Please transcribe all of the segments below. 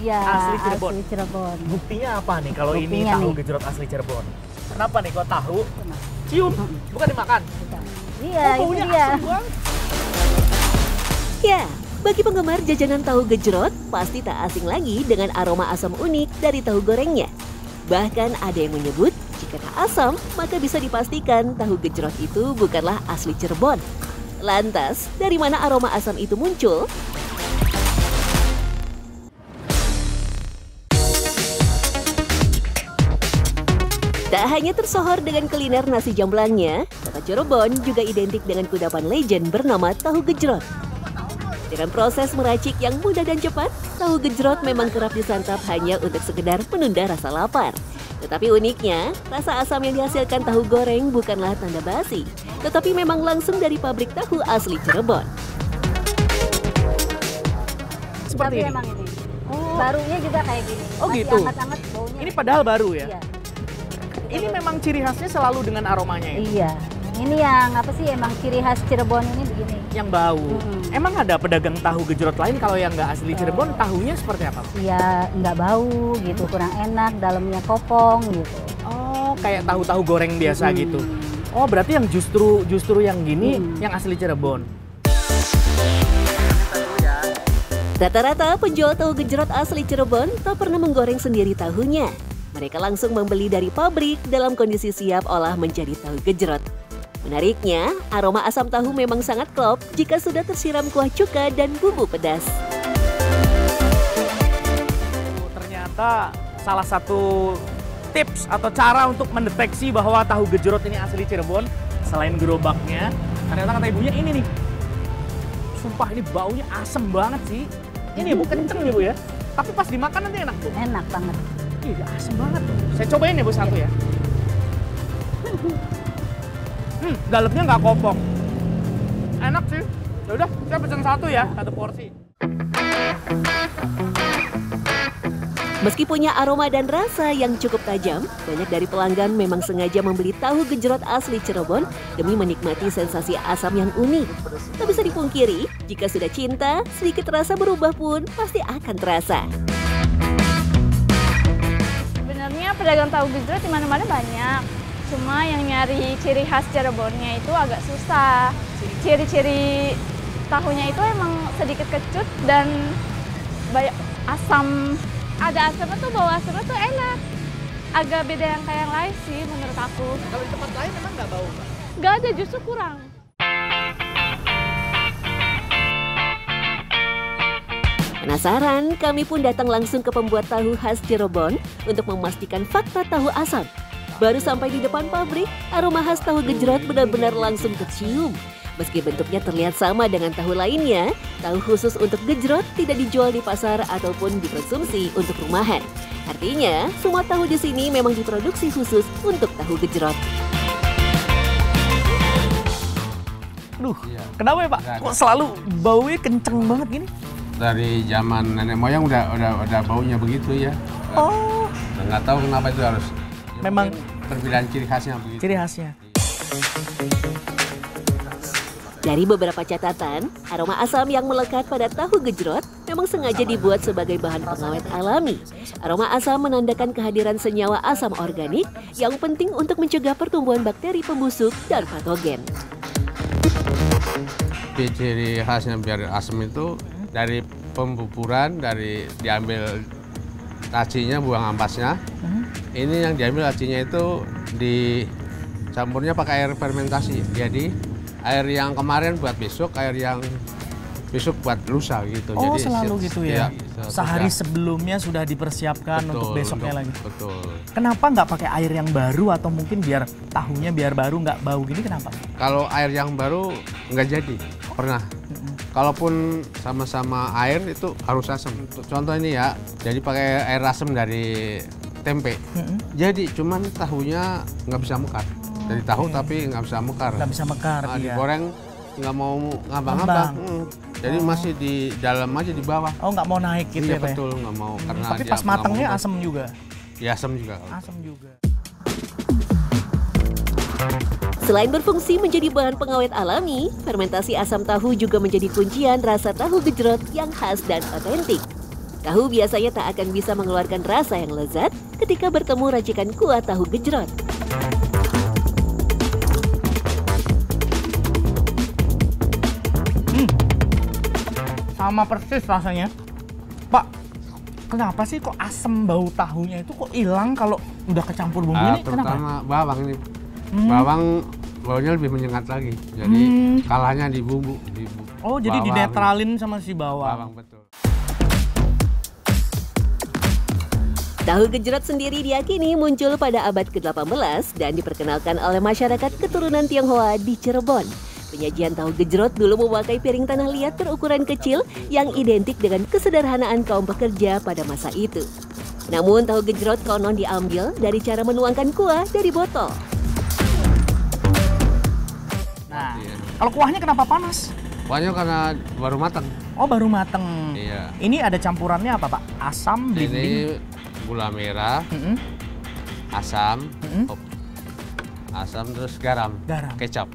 Iya, asli Cirebon. asli Cirebon. Buktinya apa nih kalau ini Buktinya tahu nih. gejrot asli Cirebon? Kenapa nih kok tahu? Cium, bukan dimakan. Iya, itu Baunya dia. asam banget. Ya, bagi penggemar jajanan tahu gejrot, pasti tak asing lagi dengan aroma asam unik dari tahu gorengnya. Bahkan ada yang menyebut, jika tak asam, maka bisa dipastikan tahu gejrot itu bukanlah asli Cirebon. Lantas, dari mana aroma asam itu muncul? Tak hanya tersohor dengan kuliner nasi jamblangnya, kota Cirebon juga identik dengan kudapan legend bernama tahu gejrot. Dengan proses meracik yang mudah dan cepat, tahu gejrot memang kerap disantap hanya untuk sekedar menunda rasa lapar. Tetapi uniknya, rasa asam yang dihasilkan tahu goreng bukanlah tanda basi, tetapi memang langsung dari pabrik tahu asli Cirebon. Seperti Tapi ini. emang ini. Barunya juga kayak gini. Oh, Masih gitu. Hangat-hangat baunya. Ini padahal baru ya? Iya. Ini memang ciri khasnya selalu dengan aromanya ya? Iya. Ini yang apa sih emang ciri khas Cirebon ini begini. Yang bau. Emang ada pedagang tahu gejrot lain kalau yang nggak asli Cirebon, tahunya seperti apa? Iya, nggak bau gitu, kurang enak, dalamnya kopong gitu. Oh, kayak tahu-tahu goreng biasa gitu. Oh, berarti yang justru yang gini yang asli Cirebon. Rata-rata penjual tahu gejrot asli Cirebon tak pernah menggoreng sendiri tahunya. Mereka langsung membeli dari pabrik dalam kondisi siap olah menjadi tahu gejrot. Menariknya, aroma asam tahu memang sangat klop jika sudah tersiram kuah cuka dan bumbu pedas. Ternyata salah satu tips atau cara untuk mendeteksi bahwa tahu gejrot ini asli Cirebon, selain gerobaknya, ternyata kata ibunya ini nih. Sumpah ini baunya asem banget sih. Ini Bu kenceng nih Bu ya. Tapi pas dimakan nanti enak Bu. Enak banget. Ih, asem banget. Saya cobain ya Bu satu ya. Dalamnya nggak kopong. Enak sih. Ya udah, saya pesen satu ya, satu porsi. Meski punya aroma dan rasa yang cukup tajam, banyak dari pelanggan memang sengaja membeli tahu gejrot asli Cirebon demi menikmati sensasi asam yang unik. Tak bisa dipungkiri, jika sudah cinta, sedikit rasa berubah pun pasti akan terasa. Sebenarnya pedagang tahu gejrot di mana-mana banyak. Cuma yang nyari ciri khas Cirebonnya itu agak susah. Ciri-ciri tahunya itu emang sedikit kecut dan banyak asam. Ada asamnya tuh, bau asamnya tuh enak. Agak beda yang kayak yang lain sih menurut aku. Kalau di tempat lain memang nggak bau, Mbak? Nggak ada, justru kurang. Penasaran? Kami pun datang langsung ke pembuat tahu khas Cirebon untuk memastikan fakta tahu asam. Baru sampai di depan pabrik, aroma khas tahu gejrot benar-benar langsung tercium. Meski bentuknya terlihat sama dengan tahu lainnya, tahu khusus untuk gejrot tidak dijual di pasar ataupun dikonsumsi untuk rumahan. Artinya, semua tahu di sini memang diproduksi khusus untuk tahu gejrot. Aduh, kenapa ya Pak? Kok selalu baunya kenceng banget gini? Dari zaman nenek moyang udah baunya begitu ya. Oh, Nggak tahu kenapa itu harus. Ya Memang- mungkin perbedaan ciri khasnya begitu. ciri khasnya. Dari beberapa catatan, aroma asam yang melekat pada tahu gejrot memang sengaja dibuat sebagai bahan pengawet alami. Aroma asam menandakan kehadiran senyawa asam organik yang penting untuk mencegah pertumbuhan bakteri pembusuk dan patogen. Ciri khasnya biar asam itu dari pembuburan, dari diambil lacinya, buang ampasnya. Ini yang diambil lacinya itu dicampurnya pakai air fermentasi. Jadi air yang kemarin buat besok, air yang besok buat lusa gitu. Oh, Jadi selalu gitu ya? Sehari sudah. sebelumnya sudah dipersiapkan untuk besoknya lagi. Betul. Kenapa nggak pakai air yang baru atau mungkin biar tahunya biar baru nggak bau gini, kenapa? Kalau air yang baru nggak jadi, pernah. Kalaupun sama-sama air itu harus asam. Contoh ini ya, jadi pakai air asam dari tempe. Jadi cuman tahunya nggak bisa mekar. Dari tahu tapi nggak bisa mekar. Nggak bisa mekar, iya. Digoreng nggak mau ngambang-ngambang. Jadi masih di dalam aja di bawah. Oh, nggak mau naik gitu Iya ya Pak? betul, nggak mau. Karena Tapi dia pas matangnya nggak mau- asam juga? Ya asam juga. Asam juga. Selain berfungsi menjadi bahan pengawet alami, fermentasi asam tahu juga menjadi kuncian rasa tahu gejrot yang khas dan otentik. Tahu biasanya tak akan bisa mengeluarkan rasa yang lezat ketika bertemu racikan kuah tahu gejrot. Sama persis rasanya. Pak, kenapa sih kok asam bau tahunya itu kok hilang kalau udah kecampur bumbu ini? Kenapa? Terutama bawang ini. Bawang baunya lebih menyengat lagi. Jadi kalahnya di bumbu. Oh, jadi dinetralin sama si bawang. Bawang, betul. Tahu gejrot sendiri diyakini muncul pada abad ke-18 dan diperkenalkan oleh masyarakat keturunan Tionghoa di Cirebon. Penyajian tahu gejrot dulu memakai piring tanah liat berukuran kecil yang identik dengan kesederhanaan kaum pekerja pada masa itu. Namun tahu gejrot konon diambil dari cara menuangkan kuah dari botol. Nah, kalau kuahnya kenapa panas? Kuahnya karena baru matang. Oh, baru mateng. Iya. Ini ada campurannya apa, Pak? Asam, Ini belimbing. gula merah, asam, asam terus garam, kecap.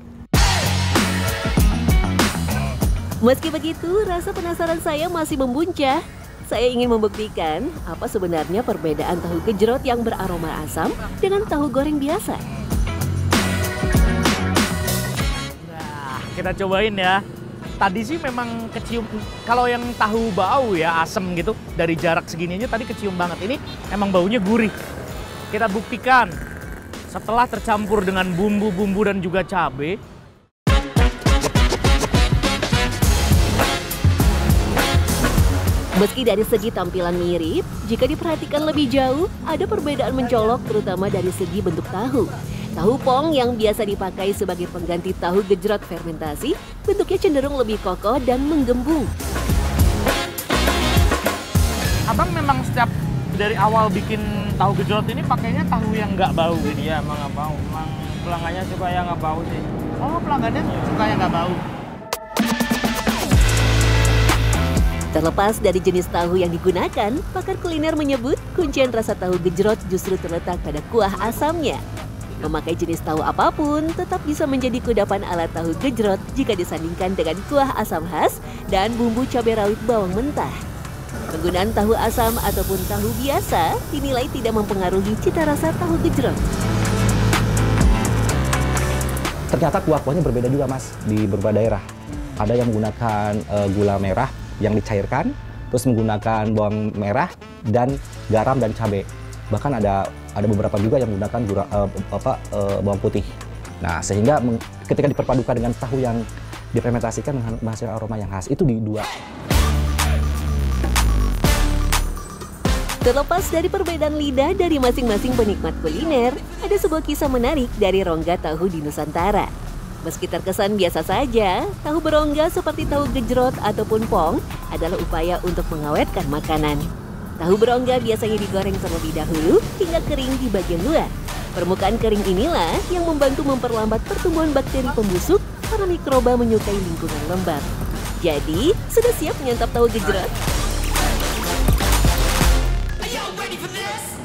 Meski begitu, rasa penasaran saya masih membuncah. Saya ingin membuktikan apa sebenarnya perbedaan tahu gejrot yang beraroma asam dengan tahu goreng biasa. Nah, kita cobain ya. Tadi sih memang kecium, kalau yang tahu bau ya asam gitu, dari jarak segini aja tadi kecium banget. Ini emang baunya gurih. Kita buktikan setelah tercampur dengan bumbu-bumbu dan juga cabai. Meski dari segi tampilan mirip, jika diperhatikan lebih jauh, ada perbedaan mencolok terutama dari segi bentuk tahu. Tahu pong yang biasa dipakai sebagai pengganti tahu gejrot fermentasi, bentuknya cenderung lebih kokoh dan menggembung. Abang memang setiap dari awal bikin tahu gejrot ini pakainya tahu yang nggak bau gitu? Iya, emang nggak bau. Emang pelanggannya suka yang nggak bau sih. Oh, pelanggannya suka yang nggak bau. Terlepas dari jenis tahu yang digunakan, pakar kuliner menyebut kuncian rasa tahu gejrot justru terletak pada kuah asamnya. Memakai jenis tahu apapun tetap bisa menjadi kudapan ala tahu gejrot jika disandingkan dengan kuah asam khas dan bumbu cabai rawit bawang mentah. Penggunaan tahu asam ataupun tahu biasa dinilai tidak mempengaruhi cita rasa tahu gejrot. Ternyata kuah-kuahnya berbeda juga, Mas, di beberapa daerah. Ada yang menggunakan gula merah yang dicairkan, terus menggunakan bawang merah dan garam dan cabai. Bahkan ada beberapa juga yang menggunakan bawang putih. Nah, sehingga ketika diperpadukan dengan tahu yang difermentasikan menghasilkan aroma yang khas, itu di dua. Terlepas dari perbedaan lidah dari masing-masing penikmat kuliner, ada sebuah kisah menarik dari rongga tahu di Nusantara. Meski terkesan biasa saja, tahu berongga seperti tahu gejrot ataupun pong adalah upaya untuk mengawetkan makanan. Tahu berongga biasanya digoreng terlebih dahulu hingga kering di bagian luar. Permukaan kering inilah yang membantu memperlambat pertumbuhan bakteri pembusuk karena mikroba menyukai lingkungan lembab. Jadi, sudah siap menyantap tahu gejrot? Are y'all ready for this?